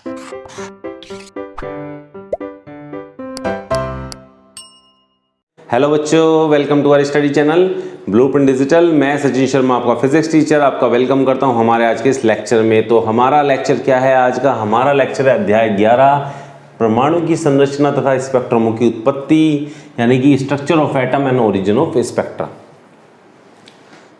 Hello बच्चों, welcome to our study channel blueprint digital. मैं सचिन शर्मा, आपका फिजिक्स टीचर, आपका वेलकम करता हूं हमारे आज के इस लेक्चर में। तो हमारा लेक्चर क्या है आज का? हमारा लेक्चर है अध्याय 11, परमाणु की संरचना तथा स्पेक्ट्रमों की उत्पत्ति, यानी कि structure of atom and origin of spectra.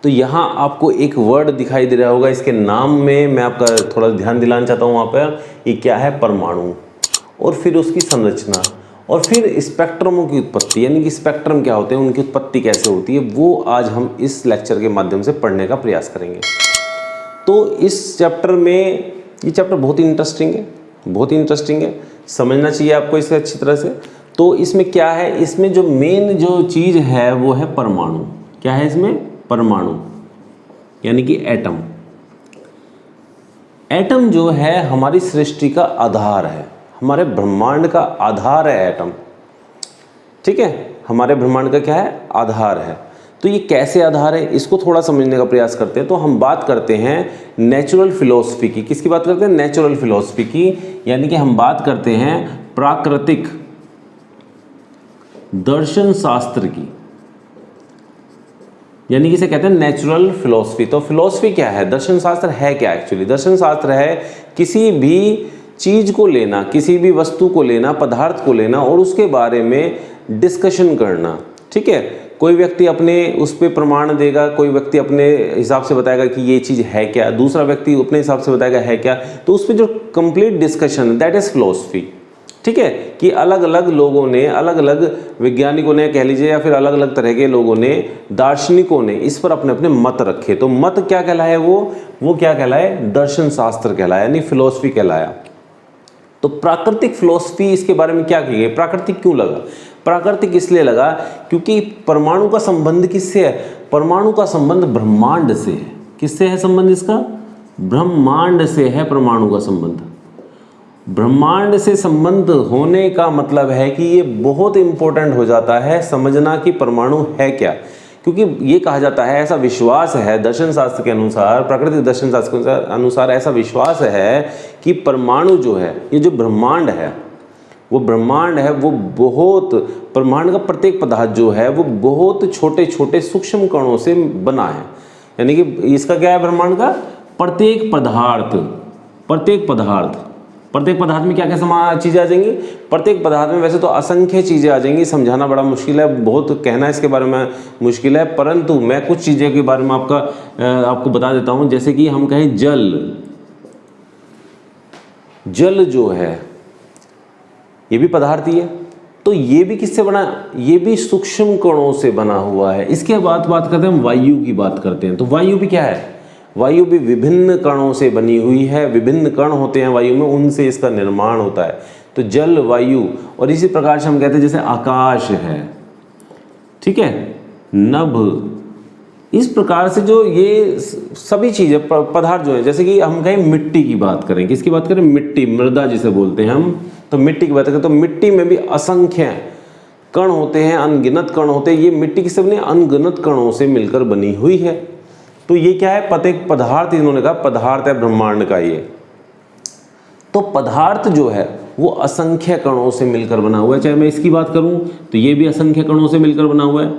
तो यहाँ आपको एक वर्ड दिखाई दे रहा होगा, इसके नाम में मैं आपका थोड़ा ध्यान दिलाना चाहता हूँ। वहाँ पर ये क्या है? परमाणु, और फिर उसकी संरचना, और फिर स्पेक्ट्रमों की उत्पत्ति, यानी कि स्पेक्ट्रम क्या होते हैं, उनकी उत्पत्ति कैसे होती है, वो आज हम इस लेक्चर के माध्यम से पढ़ने का प्रयास करेंगे। तो इस चैप्टर में, ये चैप्टर बहुत ही इंटरेस्टिंग है, बहुत ही इंटरेस्टिंग है, समझना चाहिए आपको इसे अच्छी तरह से। तो इसमें क्या है? इसमें जो मेन जो चीज़ है वो है परमाणु। क्या है इसमें? परमाणु, यानी कि एटम। एटम जो है हमारी सृष्टि का आधार है, हमारे ब्रह्मांड का आधार है एटम। ठीक है, हमारे ब्रह्मांड का क्या है? आधार है। तो ये कैसे आधार है, इसको थोड़ा समझने का प्रयास करते हैं। तो हम बात करते हैं नेचुरल फिलॉसफी की। किसकी बात करते हैं? नेचुरल फिलॉसफी की, यानी कि हम बात करते हैं प्राकृतिक दर्शन शास्त्र की, यानी कि इसे कहते हैं नेचुरल फिलॉसफी। तो फिलॉसफी क्या है? दर्शन शास्त्र है क्या एक्चुअली? दर्शन शास्त्र है किसी भी चीज को लेना, किसी भी वस्तु को लेना, पदार्थ को लेना और उसके बारे में डिस्कशन करना। ठीक है, कोई व्यक्ति अपने उस पर प्रमाण देगा, कोई व्यक्ति अपने हिसाब से बताएगा कि ये चीज़ है क्या, दूसरा व्यक्ति अपने हिसाब से बताएगा है क्या। तो उस पर जो complete discussion, that is philosophy. ठीक है, कि अलग अलग लोगों ने, अलग अलग वैज्ञानिकों ने कह लीजिए, या फिर अलग अलग तरह के लोगों ने, दार्शनिकों ने इस पर अपने अपने मत रखे। तो मत क्या कहलाए? वो क्या कहलाए? दर्शन शास्त्र कहलाया, यानी फिलॉसफी कहलाया। तो प्राकृतिक फिलॉसफी, इसके बारे में क्या कही गई? प्राकृतिक क्यों लगा? प्राकृतिक इसलिए लगा क्योंकि परमाणु का संबंध किससे है? परमाणु का संबंध ब्रह्मांड से है। किससे है संबंध इसका? ब्रह्मांड से है परमाणु का संबंध। ब्रह्मांड से संबंध होने का मतलब है कि ये बहुत इंपॉर्टेंट हो जाता है समझना कि परमाणु है क्या। क्योंकि ये कहा जाता है, ऐसा विश्वास है दर्शन शास्त्र के अनुसार, प्राकृतिक दर्शन शास्त्र के अनुसार ऐसा विश्वास है कि परमाणु जो है, ये जो ब्रह्मांड है, वो ब्रह्मांड है, वो बहुत, ब्रह्मांड का प्रत्येक पदार्थ जो है वो बहुत छोटे छोटे सूक्ष्म कणों से बना है। यानी कि इसका क्या है? ब्रह्मांड का प्रत्येक पदार्थ, प्रत्येक पदार्थ में क्या क्या चीज़ें आ जाएंगी? प्रत्येक पदार्थ में वैसे तो असंख्य चीज़ें आ जाएंगी, समझाना बड़ा मुश्किल है, बहुत कहना इसके बारे में मुश्किल है, परंतु मैं कुछ चीज़ें के बारे में आपको बता देता हूँ। जैसे कि हम कहें जल जो है ये भी पदार्थ ही है। तो ये भी किससे बना? ये भी सूक्ष्म कणों से बना हुआ है। इसके बाद बात करते हैं हम वायु की बात करते हैं। तो वायु भी क्या है? वायु भी विभिन्न कणों से बनी हुई है, विभिन्न कण होते हैं वायु में, उनसे इसका निर्माण होता है। तो जल, वायु, और इसी प्रकार से हम कहते हैं जैसे आकाश है, ठीक है, नभ, इस प्रकार से जो ये सभी चीज़ें, पदार्थ जो है, जैसे कि हम कहें मिट्टी की बात करें। किसकी बात करें? मिट्टी, मृदा जिसे बोलते हैं हम। तो मिट्टी की बात करें तो मिट्टी में भी असंख्य कण होते हैं, अनगिनत कण होते हैं। ये मिट्टी किससे बनी? अनगिनत कणों से मिलकर बनी हुई है। तो ये क्या है? प्रत्येक पदार्थ, इन्होंने कहा पदार्थ है ब्रह्मांड का ये। तो पदार्थ जो है वो असंख्य कणों से मिलकर बना हुआ है। चाहे मैं इसकी बात करूं तो ये भी असंख्य कणों से मिलकर बना हुआ है,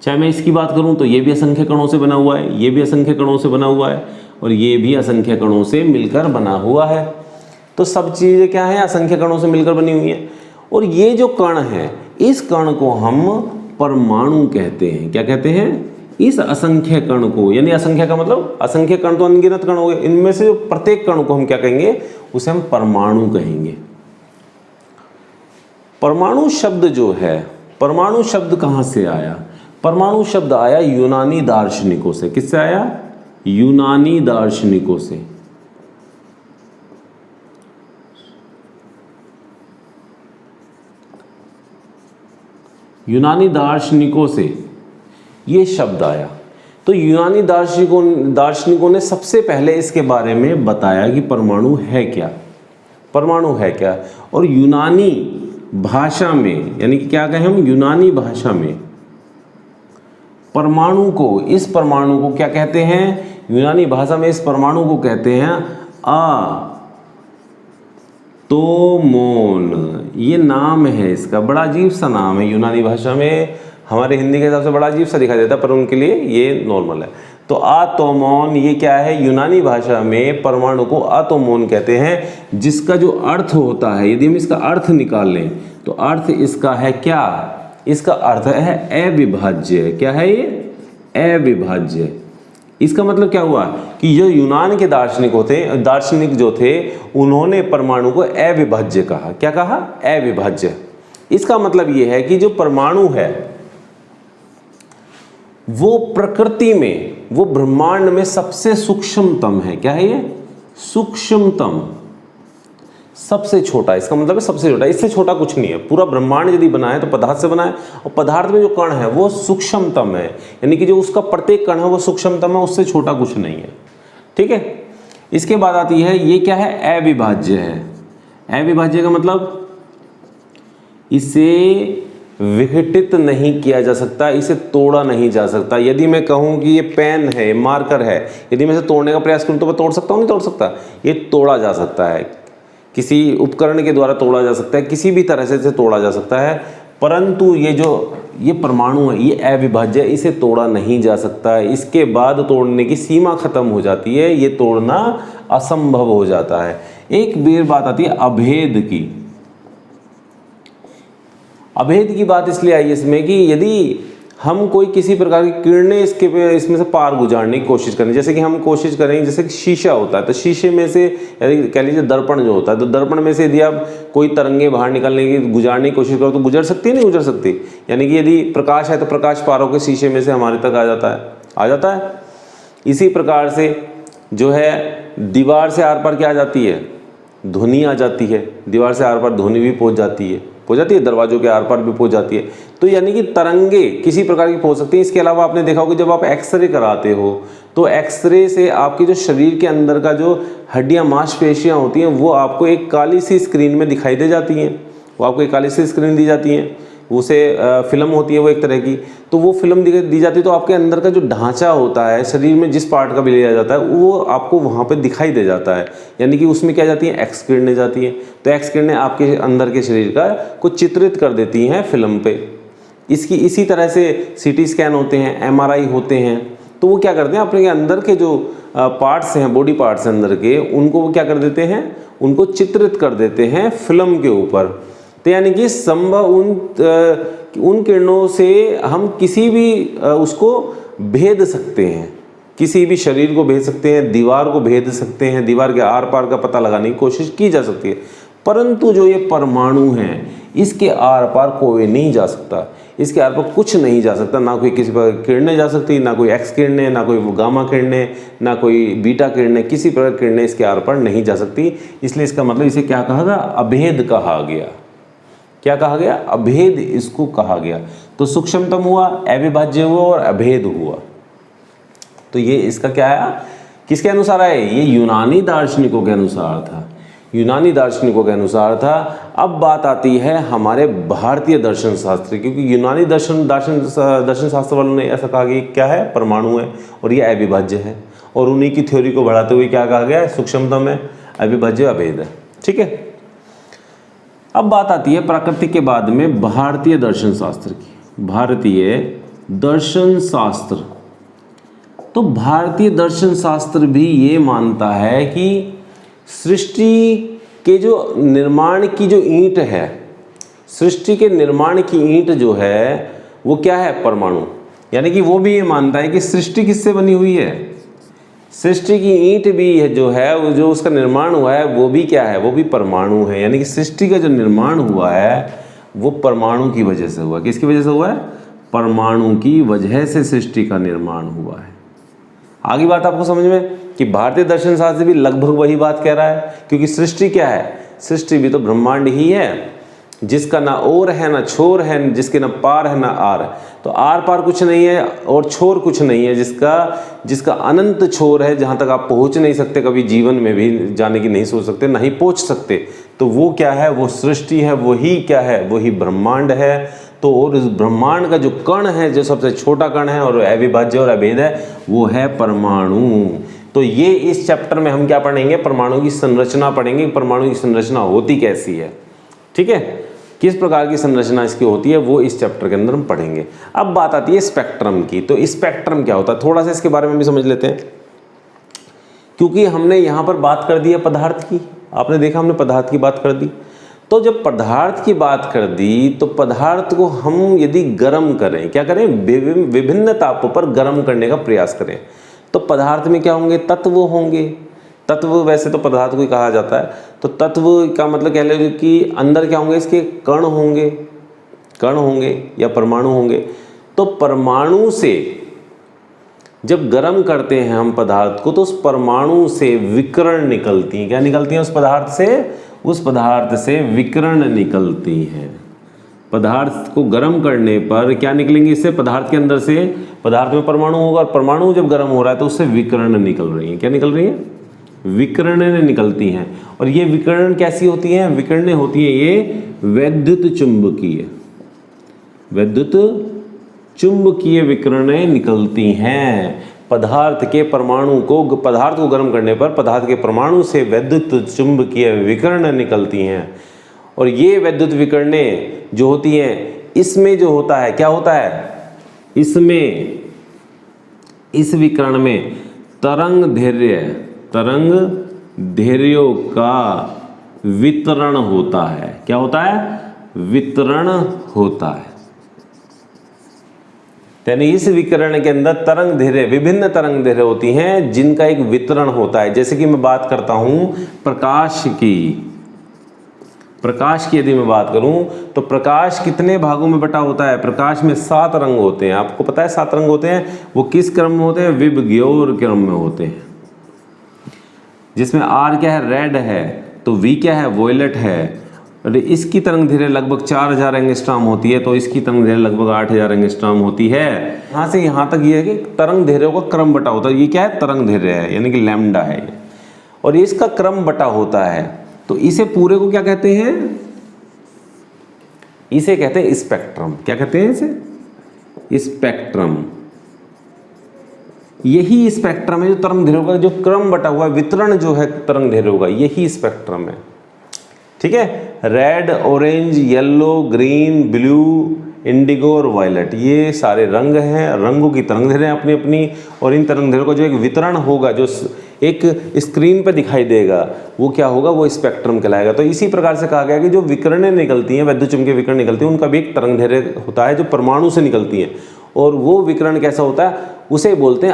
चाहे मैं इसकी बात करूं तो ये भी असंख्य कणों से बना हुआ है, ये भी असंख्य कणों से बना हुआ है, और ये भी असंख्य कणों से मिलकर बना हुआ है। तो सब चीज़ें क्या है? असंख्य कणों से मिलकर बनी हुई है। और ये जो कण है, इस कण को हम परमाणु कहते हैं। क्या कहते हैं? इस असंख्य कण को, यानी असंख्य का मतलब असंख्य कण तो अनगिनत कण हो गए, इनमें से जो प्रत्येक कण को हम क्या कहेंगे? उसे हम परमाणु कहेंगे। परमाणु शब्द जो है, परमाणु शब्द कहाँ से आया? परमाणु शब्द आया यूनानी दार्शनिकों से। किससे आया? यूनानी दार्शनिकों से। यूनानी दार्शनिकों से ये शब्द आया। तो यूनानी दार्शनिकों ने सबसे पहले इसके बारे में बताया कि परमाणु है क्या, परमाणु है क्या। और यूनानी भाषा में, यानी कि क्या कहें हम? यूनानी भाषा में परमाणु को, इस परमाणु को क्या कहते हैं? यूनानी भाषा में इस परमाणु को कहते हैं आटोमोन, ये नाम है इसका, बड़ा अजीब सा नाम है यूनानी भाषा में, हमारे हिंदी के हिसाब से बड़ा अजीब सा दिखाई देता है पर उनके लिए ये नॉर्मल है। तो आटोमोन ये क्या है, यूनानी भाषा में परमाणु को आटोमोन कहते हैं, जिसका जो अर्थ होता है, यदि हम इसका अर्थ निकाल लें तो अर्थ इसका है क्या, इसका अर्थ है अविभाज्य। क्या है ये, अविभाज्य। इसका मतलब क्या हुआ कि जो यूनान के दार्शनिक जो थे उन्होंने परमाणु को अविभाज्य कहा। क्या कहा, अविभाज्य। इसका मतलब ये है कि जो परमाणु है वो प्रकृति में, वो ब्रह्मांड में सबसे सूक्ष्मतम है। क्या है ये, सूक्ष्मतम, सबसे छोटा। इसका मतलब है सबसे छोटा, इससे छोटा कुछ नहीं है। पूरा ब्रह्मांड यदि बना है तो पदार्थ से बना है, और पदार्थ में जो कण है वो सूक्ष्मतम है, यानी कि जो उसका प्रत्येक कण है वो सूक्ष्मतम है, उससे छोटा कुछ नहीं है। ठीक है। इसके बाद आती है, ये क्या है, अविभाज्य है। अविभाज्य का मतलब इसे विघटित नहीं किया जा सकता, इसे तोड़ा नहीं जा सकता। यदि मैं कहूँ कि ये पेन है, मार्कर है, यदि मैं इसे तोड़ने का प्रयास करूँ तो मैं तोड़ सकता हूँ, नहीं तोड़ सकता। ये तोड़ा जा सकता है, किसी उपकरण के द्वारा तोड़ा जा सकता है, किसी भी तरह से इसे तोड़ा जा सकता है। परंतु ये परमाणु है, ये अविभाज्य है, इसे तोड़ा नहीं जा सकता है। इसके बाद तोड़ने की सीमा खत्म हो जाती है, ये तोड़ना असंभव हो जाता है। एक बेर बात आती है अभेद की। अभेद की बात इसलिए आई इसमें कि यदि हम कोई किसी प्रकार की किरणें इसमें से पार गुजारने की कोशिश करें, जैसे कि हम कोशिश करें, जैसे कि शीशा होता है तो शीशे में से, कह लीजिए दर्पण जो होता है, तो दर्पण में से यदि आप कोई तरंगे बाहर निकलने की, गुजारने की कोशिश करो तो गुजर सकती है, नहीं गुजर सकती। यानी कि यदि प्रकाश है तो प्रकाश पार होकर शीशे में से हमारे तक आ जाता है। इसी प्रकार से जो है दीवार से आर पार क्या आ जाती है, ध्वनि आ जाती है। दीवार से आर पार ध्वनि भी पहुँच जाती है, दरवाजों के आर पार भी पहुंच जाती है। तो यानी कि तरंगे किसी प्रकार की पहुंच सकती हैं। इसके अलावा आपने देखा होगा जब आप एक्सरे कराते हो तो एक्सरे से आपके जो शरीर के अंदर का जो हड्डियां, मांसपेशियां होती हैं वो आपको एक काली सी स्क्रीन में दिखाई दे जाती हैं। वो आपको एक काली सी स्क्रीन दी जाती है, उसे फिल्म होती है वो एक तरह की, तो वो फिल्म दी जाती है। तो आपके अंदर का जो ढांचा होता है, शरीर में जिस पार्ट का भी लिया जाता है वो आपको वहाँ पे दिखाई दे जाता है। यानी कि उसमें क्या जाती है, एक्स किरणें जाती हैं। तो एक्स किरणें आपके अंदर के शरीर का को चित्रित कर देती हैं फिल्म पे। इसी तरह से सीटी स्कैन होते हैं, एमआरआई होते हैं, तो वो क्या करते हैं, अपने अंदर के जो पार्ट्स हैं, बॉडी पार्ट्स अंदर के, उनको वो क्या कर देते हैं, उनको चित्रित कर देते हैं फिल्म के ऊपर। तो यानी कि संभव उन किरणों से हम किसी भी उसको भेद सकते हैं, किसी भी शरीर को भेद सकते हैं, दीवार को भेद सकते हैं, दीवार के आर पार का पता लगाने की कोशिश की जा सकती है। परंतु जो ये परमाणु हैं, इसके आर पार कोई नहीं जा सकता, इसके आर पार कुछ नहीं जा सकता। ना कोई किसी प्रकार किरणें जा सकती, ना कोई एक्स किरणें, ना कोई गामा किरणें, ना कोई बीटा किरणें, किसी प्रकार किरणें इसके आर पार नहीं जा सकती। इसलिए इसका मतलब इसे क्या कहा गया, अभेद कहा गया। क्या कहा गया, अभेद इसको कहा गया। तो सूक्ष्मतम हुआ, अविभाज्य हुआ और अभेद हुआ। तो ये इसका क्या है, किसके अनुसार है, ये यूनानी दार्शनिकों के अनुसार था, यूनानी दार्शनिकों के अनुसार था। अब बात आती है हमारे भारतीय दर्शन शास्त्र, क्योंकि यूनानी दर्शन शास्त्र वालों ने ऐसा कहा कि क्या है, परमाणु है और ये अविभाज्य है, और उन्हीं की थ्योरी को बढ़ाते हुए क्या कहा गया है, सूक्ष्मतम है, अविभाज्य, अभेद है। ठीक है। अब बात आती है प्राकृतिक के बाद में भारतीय दर्शन शास्त्र की। भारतीय दर्शन शास्त्र, तो भारतीय दर्शन शास्त्र भी ये मानता है कि सृष्टि के जो निर्माण की जो ईंट है, सृष्टि के निर्माण की ईंट जो है वो क्या है, परमाणु। यानी कि वो भी ये मानता है कि सृष्टि किससे बनी हुई है, सृष्टि की ईंट भी है जो है, वो जो उसका निर्माण हुआ है वो भी क्या है, वो भी परमाणु है। यानी कि सृष्टि का जो निर्माण हुआ है वो परमाणु की वजह से हुआ। किसकी वजह से हुआ है, परमाणु की वजह से सृष्टि का निर्माण हुआ है। आगे बात आपको समझ में कि भारतीय दर्शन शास्त्र भी लगभग वही बात कह रहा है, क्योंकि सृष्टि क्या है, सृष्टि भी तो ब्रह्मांड ही है, जिसका ना ओर है ना छोर है, जिसके ना पार है ना आर। तो आर पार कुछ नहीं है और छोर कुछ नहीं है, जिसका अनंत छोर है, जहाँ तक आप पहुँच नहीं सकते, कभी जीवन में भी जाने की नहीं सोच सकते, नहीं पहुँच सकते। तो वो क्या है, वो सृष्टि है, वही क्या है, वही ब्रह्मांड है। तो और इस ब्रह्मांड का जो कण है, जो सबसे छोटा कण है और अविभाज्य और अभेद है, वो है परमाणु। तो ये इस चैप्टर में हम क्या पढ़ेंगे, परमाणु की संरचना पढ़ेंगे, परमाणु की संरचना होती कैसी है, ठीक है, किस प्रकार की संरचना इसकी होती है, वो इस चैप्टर के अंदर हम पढ़ेंगे। अब बात आती है स्पेक्ट्रम की। तो स्पेक्ट्रम क्या होता है, थोड़ा सा इसके बारे में भी समझ लेते हैं, क्योंकि हमने यहाँ पर बात कर दी है पदार्थ की, आपने देखा हमने पदार्थ की बात कर दी। तो जब पदार्थ की बात कर दी तो पदार्थ को हम यदि गर्म करें, क्या करें, विभिन्न तापों पर गर्म करने का प्रयास करें, तो पदार्थ में क्या होंगे, तत्व होंगे। तत्व वैसे तो पदार्थ को ही कहा जाता है, तो तत्व का मतलब कह लीजिए कि अंदर क्या होंगे, इसके कण होंगे, कण होंगे या परमाणु होंगे। तो परमाणु से जब गर्म करते हैं हम पदार्थ को, तो उस परमाणु से विकिरण निकलती हैं। क्या निकलती हैं, उस पदार्थ से विकिरण निकलती हैं। पदार्थ को गर्म करने पर क्या निकलेंगे, इससे पदार्थ के अंदर से, पदार्थ में परमाणु होगा और परमाणु जब गर्म हो रहा है तो उससे विकिरण निकल रही है। क्या निकल रही है, विकिरणें निकलती हैं। और ये विकिरण कैसी होती हैं, विकिरणें होती हैं ये वैद्युत चुंबकीय, वैद्युत चुंबकीय विकिरणें निकलती हैं। पदार्थ के परमाणु को, पदार्थ को गर्म करने पर पदार्थ के परमाणु से वैद्युत चुंबकीय विकिरण निकलती हैं। और ये वैद्युत विकिरणें जो होती हैं, इसमें जो होता है, क्या होता है, इसमें, इस विकिरण में तरंग दैर्ध्यों का वितरण होता है। क्या होता है, वितरण होता है। यानी इस विकिरण के अंदर तरंग दैर्ध्य, विभिन्न तरंग दैर्ध्य होती हैं जिनका एक वितरण होता है। जैसे कि मैं बात करता हूं प्रकाश की यदि मैं बात करूं तो प्रकाश कितने भागों में बटा होता है, प्रकाश में 7 रंग होते हैं। आपको पता है 7 रंग होते हैं, वो किस क्रम में होते हैं, विबग्योर क्रम में होते हैं। जिसमें R क्या है, रेड है, तो V क्या है, वोयलेट है। और इसकी तरंग दैर्ध्य लगभग 4000 एंगस्ट्रॉम होती है, तो इसकी तरंग दैर्ध्य लगभग 8000 एंगस्ट्रॉम होती है। यहाँ से यहाँ तक ये है कि तरंग दैर्ध्यों का क्रम बटा होता है। ये क्या है, तरंग दैर्ध्य है, यानी कि लैम्डा है ये, और इसका क्रम बटा होता है। तो इसे पूरे को क्या कहते हैं, इसे कहते हैं स्पेक्ट्रम। क्या कहते हैं इसे, स्पेक्ट्रम। यही स्पेक्ट्रम है जो तरंग दैर्ध्यों का जो क्रम बटा हुआ वितरण जो है तरंग दैर्ध्यों का, यही स्पेक्ट्रम है, ठीक है। Red, orange, yellow, green, blue, Indigo और वायलेट, ये सारे रंग हैं, रंगों की तरंग दैर्ध्य अपनी अपनी, और इन तरंग दैर्ध्यों का जो एक वितरण होगा, जो एक स्क्रीन पे दिखाई देगा, वो क्या होगा, वो स्पेक्ट्रम कहलाएगा। तो इसी प्रकार से कहा गया कि जो विकिरणें निकलती हैं, वैद्युत चुंबकीय विकिरण निकलती हैं, उनका भी एक तरंग दैर्ध्य होता है जो परमाणु से निकलती हैं। और वो विकिरण कैसा होता है, उसे बोलते हैं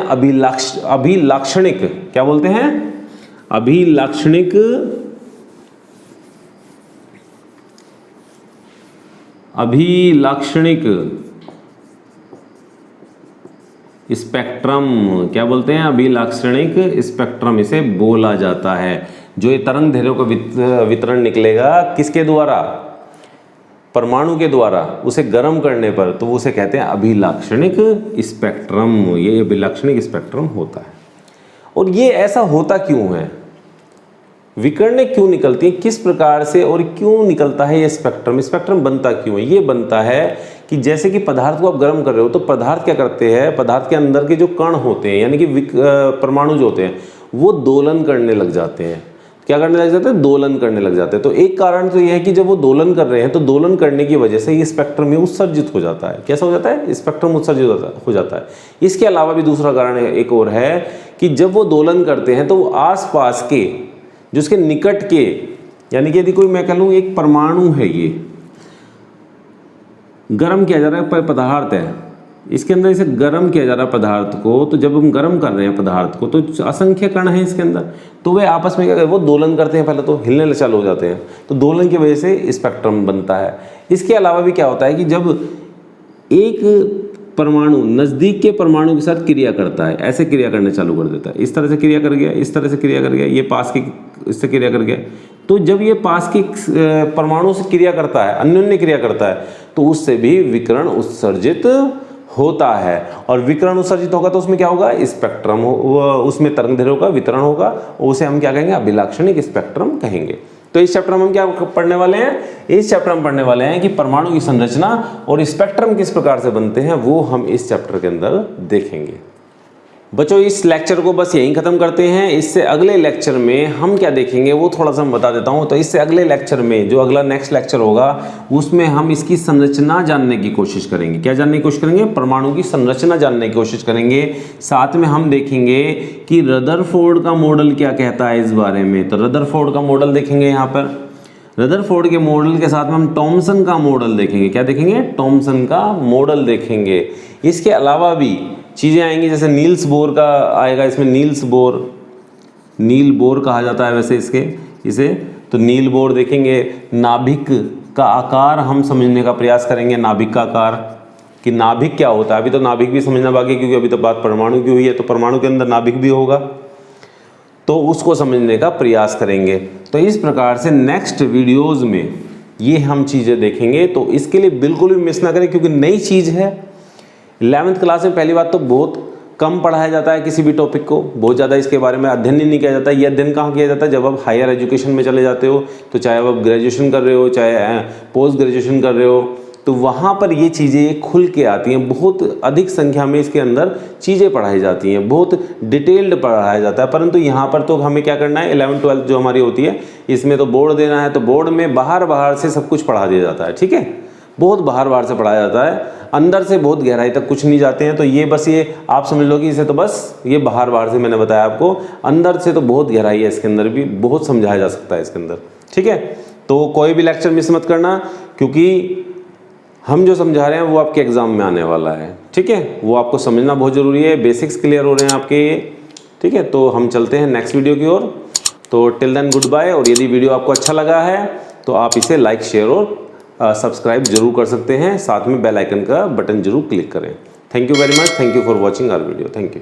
अभिलाक्षणिक। क्या बोलते हैं, अभिलाक्षणिक स्पेक्ट्रम। क्या बोलते हैं, अभिलाक्षणिक स्पेक्ट्रम इसे बोला जाता है। जो ये तरंग दैर्ध्यों का वितरण निकलेगा किसके द्वारा, परमाणु के द्वारा, उसे गर्म करने पर, तो उसे कहते हैं अभिलाक्षणिक स्पेक्ट्रम। ये अभिलाक्षणिक स्पेक्ट्रम होता है। और ये ऐसा होता क्यों है, विकिरणें क्यों निकलती हैं, किस प्रकार से और क्यों निकलता है ये स्पेक्ट्रम, स्पेक्ट्रम बनता क्यों है। ये बनता है कि जैसे कि पदार्थ को आप गर्म कर रहे हो, तो पदार्थ क्या करते हैं, पदार्थ के अंदर के जो कण होते हैं, यानी कि परमाणु जो होते हैं, वो दोलन करने लग जाते हैं। क्या करने लग जाते हैं, दोलन करने लग जाते हैं। तो एक कारण तो यह है कि जब वो दोलन कर रहे हैं, तो दोलन करने की वजह से ये स्पेक्ट्रम में उत्सर्जित हो जाता है। कैसा हो जाता है, स्पेक्ट्रम उत्सर्जित हो जाता है। इसके अलावा भी दूसरा कारण एक और है कि जब वो दोलन करते हैं, तो वो आसपास के जो उसके निकट के, यानी कि यदि कोई, मैं कह लूँ एक परमाणु है, ये गर्म किया जा रहा है, पदार्थ है, इसके अंदर इसे गर्म किया जा रहा है पदार्थ को, तो जब हम गर्म कर रहे हैं पदार्थ को, तो असंख्य कण हैं इसके अंदर, तो वे आपस में क्या करते हैं, वो दोलन करते हैं, पहले तो हिलने चालू हो जाते हैं, तो दोलन की वजह से स्पेक्ट्रम बनता है। इसके अलावा भी क्या होता है कि जब एक परमाणु नज़दीक के परमाणु के साथ क्रिया करता है, ऐसे क्रिया करने चालू कर देता है, इस तरह से क्रिया कर गया, इस तरह से क्रिया कर गया, ये पास की इससे क्रिया कर गया, तो जब ये पास की परमाणु से क्रिया करता है, अन्योन्य क्रिया करता है, तो उससे भी विकिरण उत्सर्जित होता है। और विकिरण उत्सर्जित होगा तो उसमें क्या होगा, स्पेक्ट्रम, उसमें तरंग दैर्ध्यों का वितरण होगा, और उसे हम क्या कहेंगे, अभिलाक्षणिक स्पेक्ट्रम कहेंगे। तो इस चैप्टर में हम क्या पढ़ने वाले हैं, इस चैप्टर में पढ़ने वाले हैं कि परमाणु की संरचना और स्पेक्ट्रम किस प्रकार से बनते हैं, वो हम इस चैप्टर के अंदर देखेंगे। बच्चों इस लेक्चर को बस यहीं ख़त्म करते हैं। इससे अगले लेक्चर में हम क्या देखेंगे वो थोड़ा सा मैं बता देता हूँ। तो इससे अगले लेक्चर में जो अगला नेक्स्ट लेक्चर होगा उसमें हम इसकी संरचना जानने की कोशिश करेंगे। क्या जानने की कोशिश करेंगे? परमाणु की संरचना जानने की कोशिश करेंगे। साथ में हम देखेंगे कि रदरफोर्ड का मॉडल क्या कहता है इस बारे में। तो रदरफोर्ड का मॉडल देखेंगे यहाँ पर। रदरफोर्ड के मॉडल के साथ में हम थॉमसन का मॉडल देखेंगे। क्या देखेंगे? थॉमसन का मॉडल देखेंगे। इसके अलावा भी चीज़ें आएंगी, जैसे नील्स बोर का आएगा। इसमें नील बोर कहा जाता है वैसे इसे। तो नील बोर देखेंगे। नाभिक का आकार हम समझने का प्रयास करेंगे। नाभिक का आकार कि नाभिक क्या होता है। अभी तो नाभिक भी समझना बाकी है, क्योंकि अभी तो बात परमाणु की हुई है। तो परमाणु के अंदर नाभिक भी होगा, तो उसको समझने का प्रयास करेंगे। तो इस प्रकार से नेक्स्ट वीडियोज़ में ये हम चीज़ें देखेंगे। तो इसके लिए बिल्कुल भी मिस ना करें, क्योंकि नई चीज़ है। 11th क्लास में पहली बात तो बहुत कम पढ़ाया जाता है किसी भी टॉपिक को, बहुत ज़्यादा इसके बारे में अध्ययन ही नहीं किया जाता। ये अध्ययन कहाँ किया जाता है? जब आप हायर एजुकेशन में चले जाते हो, तो चाहे आप ग्रेजुएशन कर रहे हो, चाहे पोस्ट ग्रेजुएशन कर रहे हो, तो वहाँ पर ये चीज़ें खुल के आती हैं। बहुत अधिक संख्या में इसके अंदर चीज़ें पढ़ाई जाती हैं, बहुत डिटेल्ड पढ़ाया जाता है। परंतु यहाँ पर तो हमें क्या करना है, 11th 12th जो हमारी होती है, इसमें तो बोर्ड देना है। तो बोर्ड में बाहर से सब कुछ पढ़ा दिया जाता है। ठीक है, बहुत बाहर से पढ़ाया जाता है, अंदर से बहुत गहराई तक कुछ नहीं जाते हैं। तो ये बस ये आप समझ लो कि इसे तो बस ये बाहर से मैंने बताया आपको, अंदर से तो बहुत गहराई है इसके अंदर भी, बहुत समझाया जा सकता है इसके अंदर। ठीक है, तो कोई भी लेक्चर मिस मत करना, क्योंकि हम जो समझा रहे हैं वो आपके एग्जाम में आने वाला है। ठीक है, वो आपको समझना बहुत ज़रूरी है। बेसिक्स क्लियर हो रहे हैं आपके। ठीक है, तो हम चलते हैं नेक्स्ट वीडियो की ओर। तो टिल देन गुड बाय। और यदि वीडियो आपको अच्छा लगा है तो आप इसे लाइक, शेयर और सब्सक्राइब जरूर कर सकते हैं। साथ में बेल आइकन का बटन जरूर क्लिक करें। Thank you very much. Thank you for watching our video. Thank you.